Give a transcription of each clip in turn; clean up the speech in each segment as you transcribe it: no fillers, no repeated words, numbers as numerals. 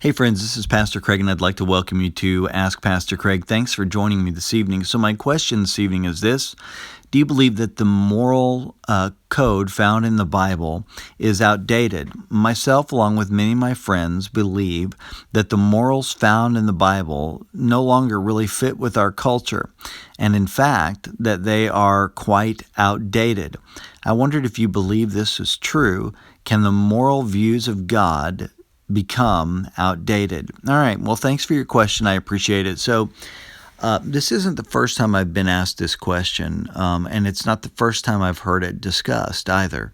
Hey friends, this is Pastor Craig, and I'd like to welcome you to Ask Pastor Craig. Thanks for joining me this evening. So my question this evening is this: do you believe that the moral code found in the Bible is outdated? Myself, along with many of my friends, believe that the morals found in the Bible no longer really fit with our culture, and in fact, that they are quite outdated. I wondered if you believe this is true. Can the moral views of God become outdated? All right, well, thanks for your question. I appreciate it. So this isn't the first time I've been asked this question, and it's not the first time I've heard it discussed either.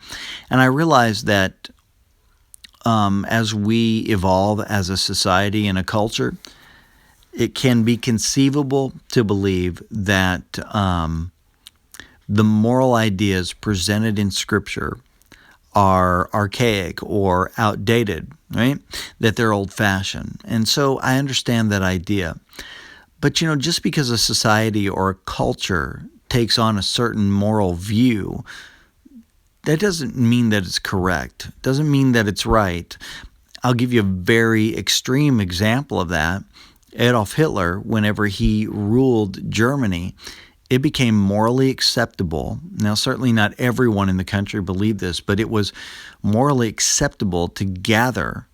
And I realize that as we evolve as a society and a culture, it can be conceivable to believe that the moral ideas presented in Scripture are archaic or outdated, right? That they're old-fashioned. And so I understand that idea. But, just because a society or a culture takes on a certain moral view, that doesn't mean that it's correct. It doesn't mean that it's right. I'll give you a very extreme example of that. Adolf Hitler, whenever he ruled Germany, it became morally acceptable. Now, certainly not everyone in the country believed this, but it was morally acceptable to gather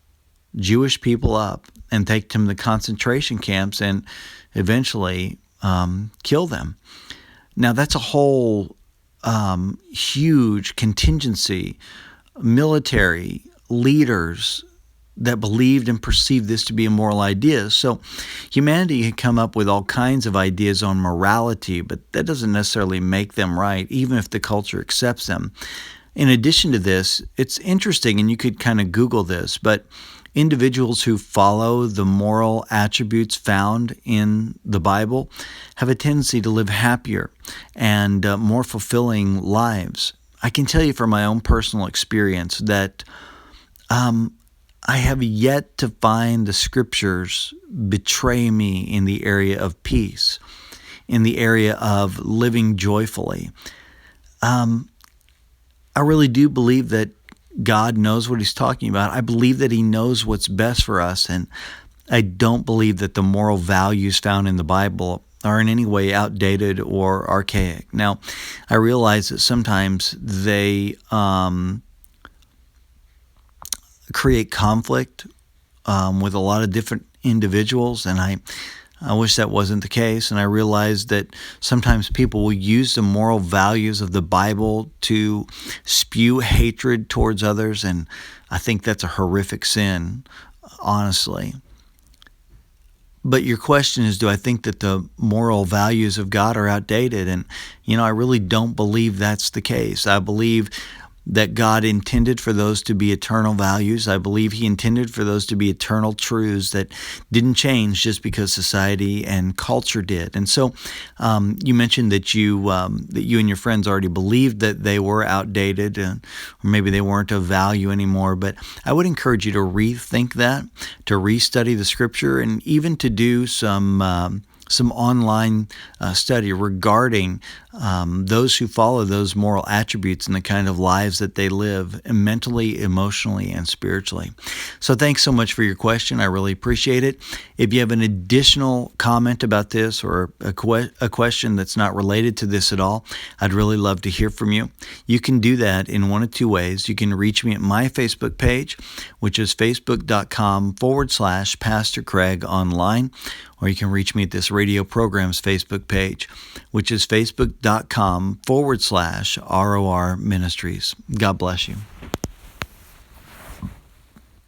Jewish people up and take them to concentration camps and eventually kill them. Now, that's a whole huge contingency, military leaders that believed and perceived this to be a moral idea. So humanity had come up with all kinds of ideas on morality, but that doesn't necessarily make them right, even if the culture accepts them. In addition to this, it's interesting, and you could kind of Google this, but individuals who follow the moral attributes found in the Bible have a tendency to live happier and more fulfilling lives. I can tell you from my own personal experience that I have yet to find the Scriptures betray me in the area of peace, in the area of living joyfully. I really do believe that God knows what He's talking about. I believe that He knows what's best for us, and I don't believe that the moral values found in the Bible are in any way outdated or archaic. Now, I realize that sometimes they create conflict with a lot of different individuals, and I wish that wasn't the case. And I realize that sometimes people will use the moral values of the Bible to spew hatred towards others, and I think that's a horrific sin, honestly. But your question is, do I think that the moral values of God are outdated? And, I really don't believe that's the case. I believe that God intended for those to be eternal values. I believe He intended for those to be eternal truths that didn't change just because society and culture did. And so you mentioned that you and your friends already believed that they were outdated, or maybe they weren't of value anymore. But I would encourage you to rethink that, to restudy the Scripture, and even to do some online study regarding those who follow those moral attributes and the kind of lives that they live mentally, emotionally, and spiritually. So thanks so much for your question. I really appreciate it. If you have an additional comment about this or a question that's not related to this at all, I'd really love to hear from you. You can do that in one of two ways. You can reach me at my Facebook page, which is facebook.com/Pastor Craig online, or you can reach me at this radio program's Facebook page, which is facebook.com/ROR Ministries. God bless you.